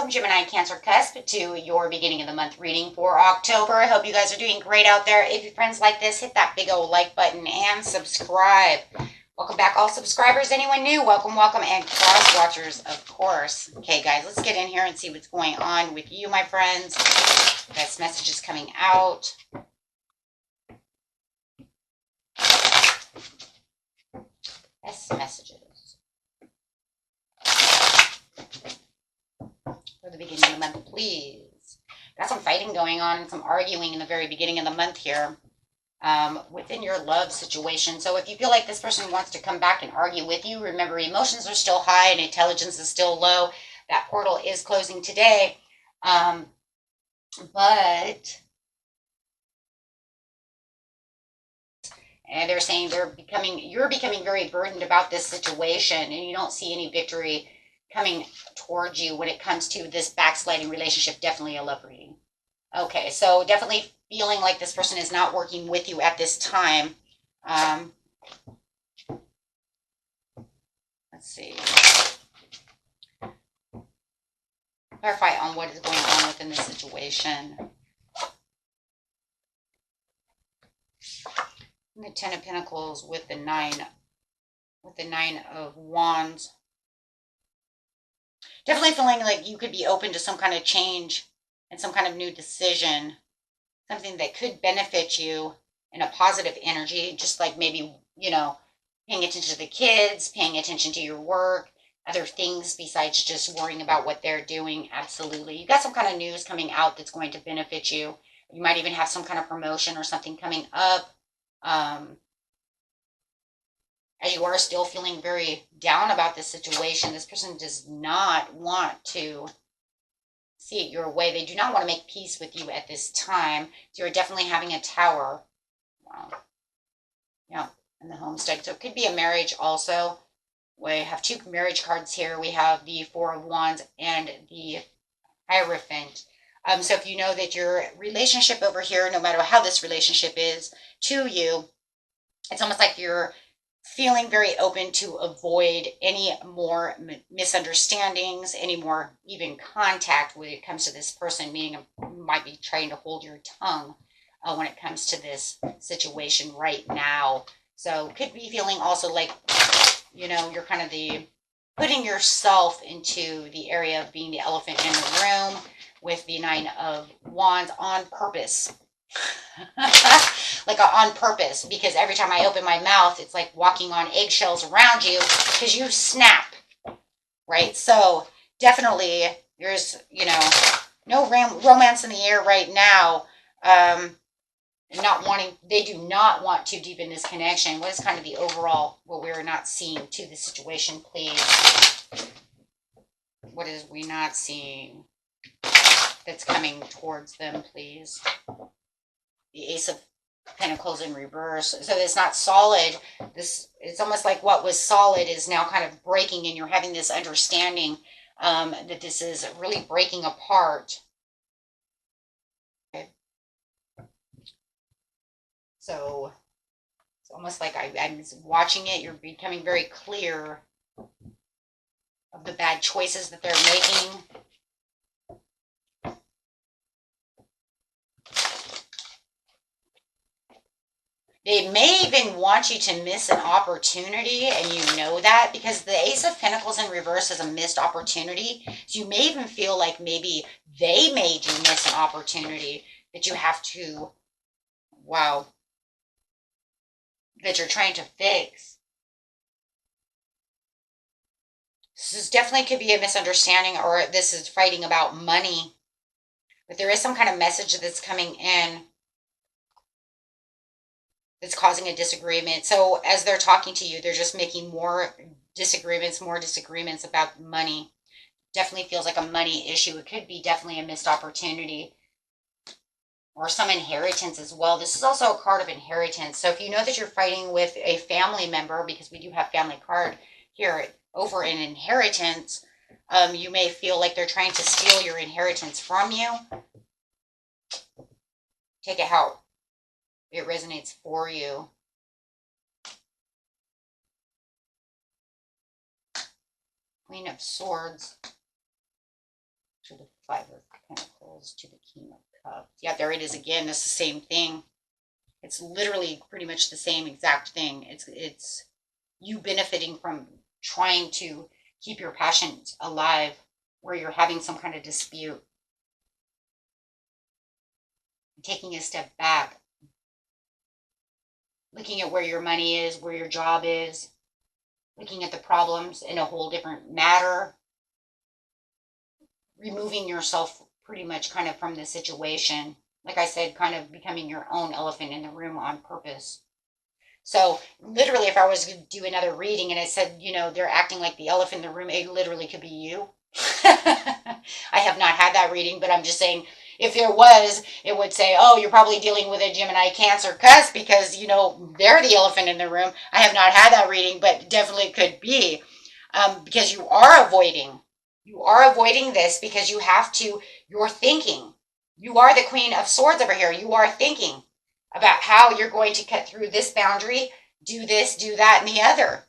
welcome Gemini, Cancer, Cusp to your beginning of the month reading for October. I hope you guys are doing great out there. If your friends like this, hit that big old like button and subscribe. Welcome back all subscribers. Anyone new, welcome, welcome, and cross watchers, of course. Okay, guys, let's get in here and see what's going on with you, my friends. Best messages coming out. Best messages for the beginning of the month, please. Got some fighting going on and some arguing in the very beginning of the month here within your love situation. So if you feel like this person wants to come back and argue with you, remember emotions are still high and intelligence is still low. That portal is closing today. But and they're saying you're becoming very burdened about this situation, and you don't see any victory coming towards you when it comes to this backsliding relationship. Definitely a love reading. Okay, so definitely feeling like this person is not working with you at this time. Let's see. Clarify on what is going on within this situation. The Ten of Pentacles with the Nine of Wands. Definitely feeling like you could be open to some kind of change and some kind of new decision. Something that could benefit you in a positive energy, just like maybe, paying attention to the kids, paying attention to your work, other things besides just worrying about what they're doing. Absolutely. You got some kind of news coming out that's going to benefit you. You might even have some kind of promotion or something coming up. As you are still feeling very down about this situation, this person does not want to see it your way. They do not want to make peace with you at this time. So you're definitely having a tower. Wow. Yeah, and the homestead. So it could be a marriage also. We have two marriage cards here. We have the Four of Wands and the Hierophant. So if you know that your relationship over here, no matter how this relationship is to you, it's almost like you're feeling very open to avoid any more misunderstandings, any more even contact when it comes to this person, meaning you might be trying to hold your tongue when it comes to this situation right now. So could be feeling also like, you're kind of putting yourself into the area of being the elephant in the room with the Nine of Wands on purpose. Like on purpose, because every time I open my mouth, it's like walking on eggshells around you because you snap, right? So definitely there's, no romance in the air right now. They do not want to deepen this connection. What is kind of the overall, what we're not seeing to the situation, please? What is we not seeing that's coming towards them, please? The Ace of Pentacles in reverse. So it's not solid. It's almost like what was solid is now kind of breaking, and you're having this understanding that this is really breaking apart. Okay. So it's almost like I'm watching it. You're becoming very clear of the bad choices that they're making. They may even want you to miss an opportunity, and you know that, because the Ace of Pentacles in reverse is a missed opportunity. So you may even feel like maybe they made you miss an opportunity that you have to, that you're trying to fix. This definitely could be a misunderstanding, or this is fighting about money. But there is some kind of message that's coming in that's causing a disagreement. So as they're talking to you, they're just making more disagreements about money. Definitely feels like a money issue. It could be definitely a missed opportunity or some inheritance as well. This is also a card of inheritance. So if you know that you're fighting with a family member, because we do have family card here over an inheritance, you may feel like they're trying to steal your inheritance from you. Take it how it resonates for you. Queen of Swords to the Five of Pentacles to the King of Cups. Yeah, there it is again. It's the same thing. It's literally pretty much the same exact thing. It's you benefiting from trying to keep your passions alive where you're having some kind of dispute. Taking a step back, looking at where your money is, where your job is, looking at the problems in a whole different matter, removing yourself pretty much kind of from the situation. Like I said, kind of becoming your own elephant in the room on purpose. So literally, if I was to do another reading and it said, you know, they're acting like the elephant in the room, it literally could be you. I have not had that reading, but I'm just saying, if there was, it would say, oh, you're probably dealing with a Gemini Cancer Cusp because, you know, they're the elephant in the room. I have not had that reading, but definitely could be because you are avoiding. You are avoiding this because you have to, you're thinking. You are the Queen of Swords over here. You are thinking about how you're going to cut through this boundary, do this, do that, and the other.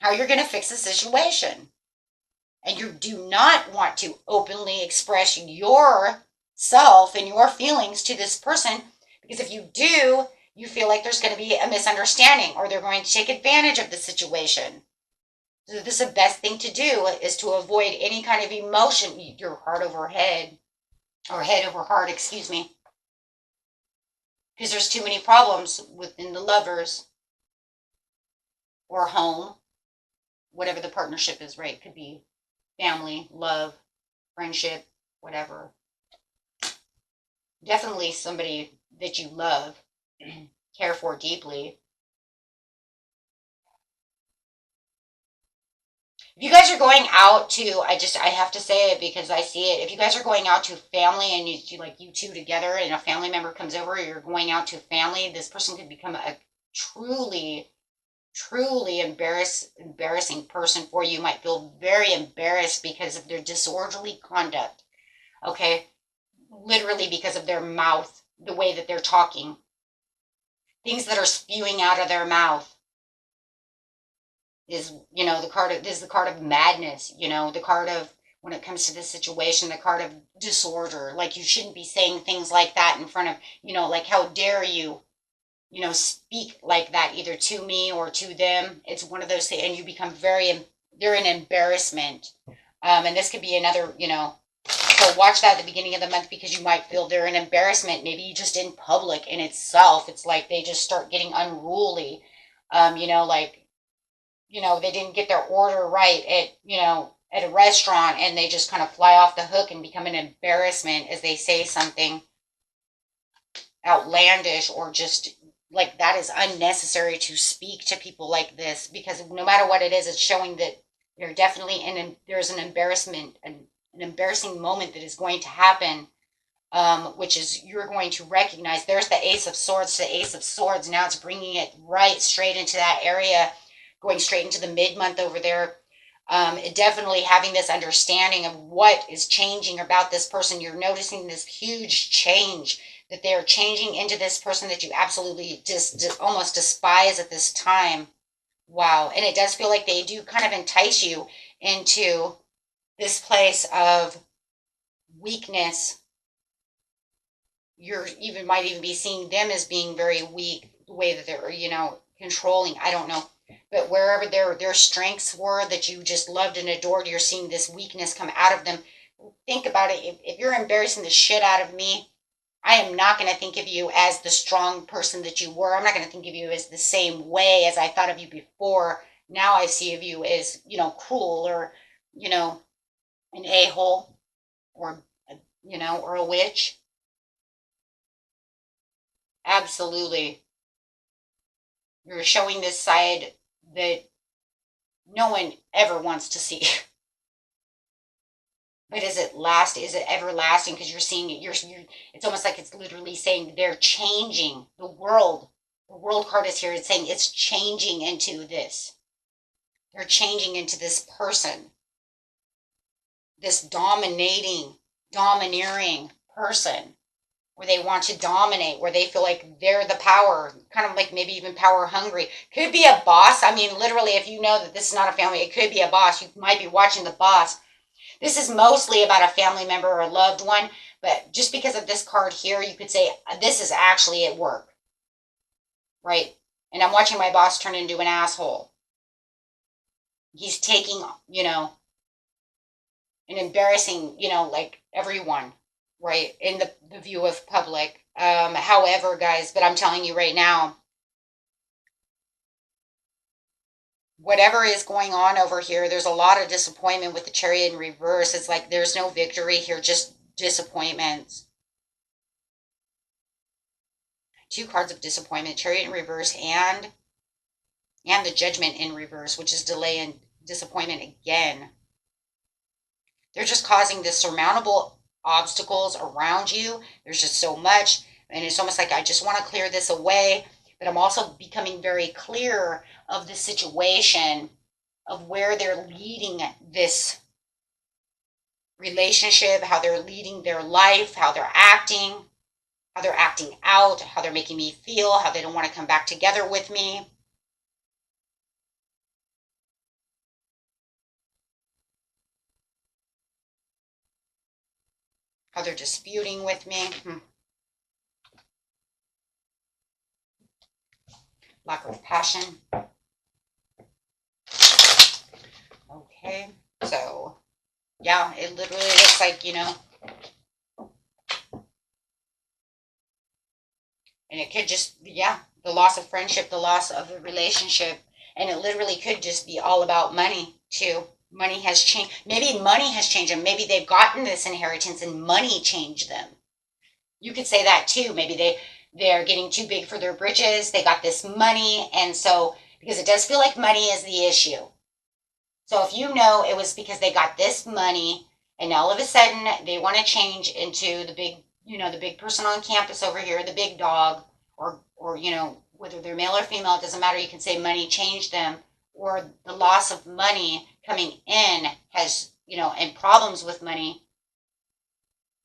How you're going to fix the situation. And you do not want to openly express yourself and your feelings to this person, because if you do, you feel like there's going to be a misunderstanding or they're going to take advantage of the situation. So this is the best thing to do is to avoid any kind of emotion, your heart over head, or head over heart, excuse me. Because there's too many problems within the lovers or home, whatever the partnership is, right? It could be family, love, friendship, whatever. Definitely somebody that you love, care for deeply. If you guys are going out to, I have to say it because I see it. If you guys are going out to family and you two together and a family member comes over, you're going out to family, this person could become a truly embarrassing person for you. You might feel very embarrassed because of their disorderly conduct. Okay? Literally because of their mouth, the way that they're talking. Things that are spewing out of their mouth. Is, you know, this is the card of madness, you know, the card of, when it comes to this situation, the card of disorder. Like, you shouldn't be saying things like that in front of, you know, like, how dare you, you know, speak like that either to me or to them. It's one of those things, and you become they're an embarrassment. And this could be another, you know, so watch that at the beginning of the month because you might feel they're an embarrassment, maybe just in public in itself. It's like they just start getting unruly, you know, like, you know, they didn't get their order right at, you know, at a restaurant and they just kind of fly off the hook and become an embarrassment as they say something outlandish or just like that is unnecessary to speak to people like this, because no matter what it is, it's showing that you're definitely there's an embarrassment, an embarrassing moment that is going to happen, which is you're going to recognize. There's the Ace of Swords to the Ace of Swords. Now it's bringing it right straight into that area, going straight into the mid-month over there. Definitely having this understanding of what is changing about this person. You're noticing this huge change, that they're changing into this person that you absolutely just almost despise at this time. Wow. And it does feel like they do kind of entice you into this place of weakness. Might even be seeing them as being very weak, the way that they're, you know, controlling. I don't know. But wherever their strengths were that you just loved and adored, you're seeing this weakness come out of them. Think about it. If you're embarrassing the shit out of me, I am not going to think of you as the strong person that you were. I'm not going to think of you as the same way as I thought of you before. Now I see of you as, you know, cruel or, you know, an a-hole or, you know, or a witch. Absolutely. You're showing this side that no one ever wants to see. But is it everlasting? Because you're seeing it. It's almost like it's literally saying they're changing the world. The world card is here. It's saying it's changing into this. They're changing into this person. This domineering person. where they want to dominate, where they feel like they're the power, kind of like maybe even power hungry. Could be a boss. I mean, literally, if you know that this is not a family, it could be a boss. You might be watching the boss. This is mostly about a family member or a loved one, but just because of this card here, you could say this is actually at work, right? And I'm watching my boss turn into an asshole. He's taking, and embarrassing, like everyone, right, in the view of public. However, guys, but I'm telling you right now, whatever is going on over here, there's a lot of disappointment with the Chariot in reverse. It's like there's no victory here, just disappointments. Two cards of disappointment, Chariot in reverse and the Judgment in reverse, which is delay and disappointment again. They're just causing this surmountable obstacles around you. There's just so much, and it's almost like I just want to clear this away, but I'm also becoming very clear of the situation of where they're leading this relationship, how they're leading their life, how they're acting out, how they're making me feel, how they don't want to come back together with me. How they're disputing with me. Lack of passion. Okay, so yeah, it literally looks like, and it could just, the loss of friendship, the loss of a relationship, and it literally could just be all about money too. Money has changed. Maybe money has changed them. Maybe they've gotten this inheritance and money changed them. You could say that too. Maybe they're getting too big for their britches. They got this money, and so because it does feel like money is the issue. So if you know it was because they got this money and all of a sudden they want to change into the big, the big person on campus over here, the big dog, or whether they're male or female, it doesn't matter. You can say money changed them, or the loss of money coming in has, and problems with money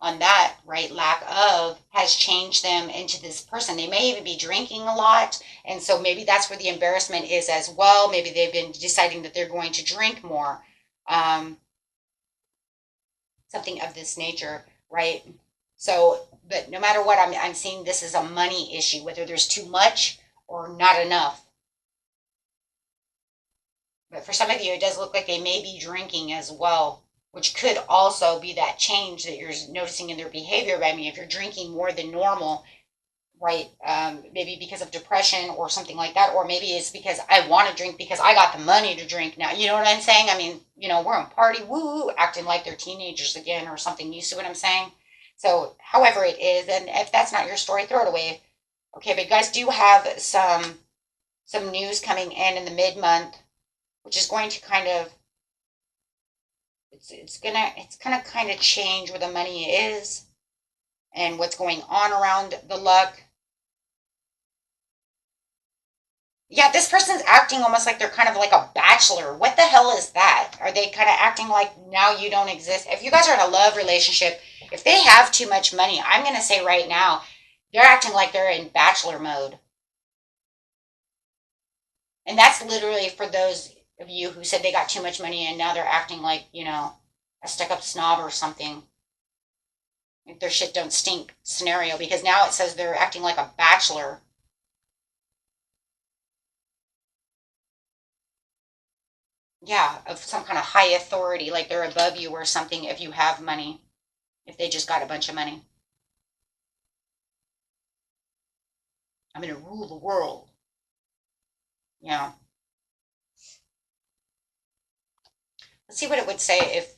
on that, right, lack of, has changed them into this person. They may even be drinking a lot, and so maybe that's where the embarrassment is as well. Maybe they've been deciding that they're going to drink more, something of this nature, right? So, but no matter what, I'm seeing this as a money issue, whether there's too much or not enough. But for some of you, it does look like they may be drinking as well, which could also be that change that you're noticing in their behavior. I mean, if you're drinking more than normal, right, maybe because of depression or something like that, or maybe it's because I want to drink because I got the money to drink now. You know what I'm saying? I mean, we're on party, woo, acting like they're teenagers again or something. You see what I'm saying? So, however it is, and if that's not your story, throw it away. Okay, but you guys do have some news coming in the mid-month, which is going to kind of it's gonna kind of change where the money is and what's going on around the luck. Yeah, this person's acting almost like they're kind of like a bachelor. What the hell is that? Are they kind of acting like now you don't exist? If you guys are in a love relationship, if they have too much money, I'm gonna say right now, they're acting like they're in bachelor mode. And that's literally for those of you who said they got too much money and now they're acting like, a stuck-up snob or something. If their shit don't stink scenario, because now it says they're acting like a bachelor. Yeah, of some kind of high authority, like they're above you or something if you have money, if they just got a bunch of money. I'm going to rule the world. Yeah. Let's see what it would say if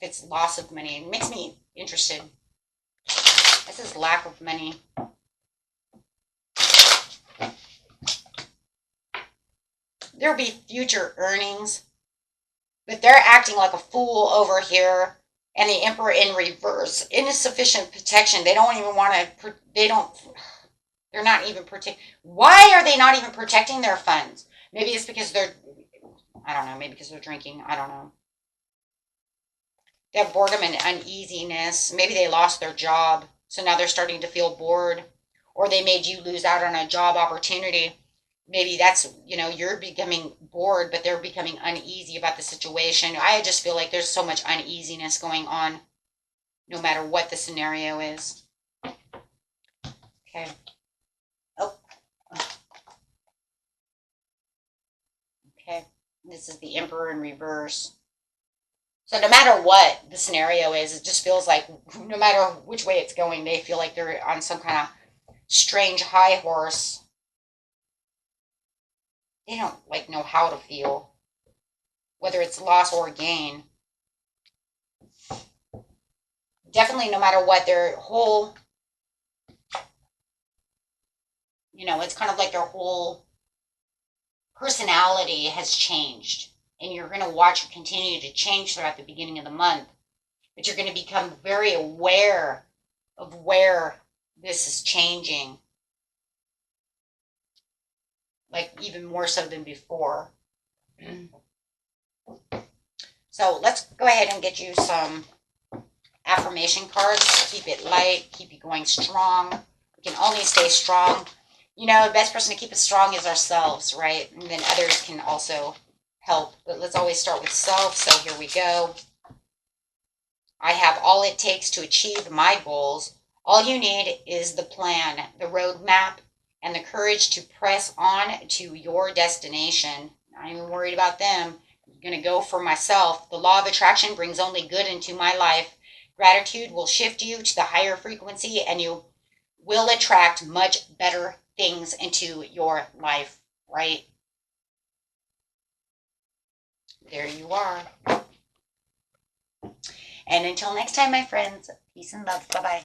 it's loss of money. It makes me interested. This is lack of money. There'll be future earnings, but they're acting like a fool over here. And the Emperor in reverse. Insufficient protection. They don't even want to, they're not even protect. Why are they not even protecting their funds? Maybe it's because I don't know, maybe because they're drinking. I don't know. They have boredom and uneasiness. Maybe they lost their job, so now they're starting to feel bored. Or they made you lose out on a job opportunity. Maybe that's, you're becoming bored, but they're becoming uneasy about the situation. I just feel like there's so much uneasiness going on, no matter what the scenario is. Okay. Oh, okay. This is the Emperor in reverse. So no matter what the scenario is, it just feels like no matter which way it's going, they feel like they're on some kind of strange high horse. They don't like know how to feel, whether it's loss or gain. Definitely, no matter what, their whole, it's kind of like their whole personality has changed. And you're going to watch it continue to change throughout the beginning of the month. But you're going to become very aware of where this is changing. Like even more so than before. So let's go ahead and get you some affirmation cards. Keep it light, keep you going strong. We can only stay strong. The best person to keep us strong is ourselves, right? And then others can also help. But let's always start with self. So here we go. I have all it takes to achieve my goals. All you need is the plan, the roadmap, and the courage to press on to your destination. Not even worried about them. I'm going to go for myself. The law of attraction brings only good into my life. Gratitude will shift you to the higher frequency, and you will attract much better things into your life, right? There you are. And until next time, my friends, peace and love. Bye-bye.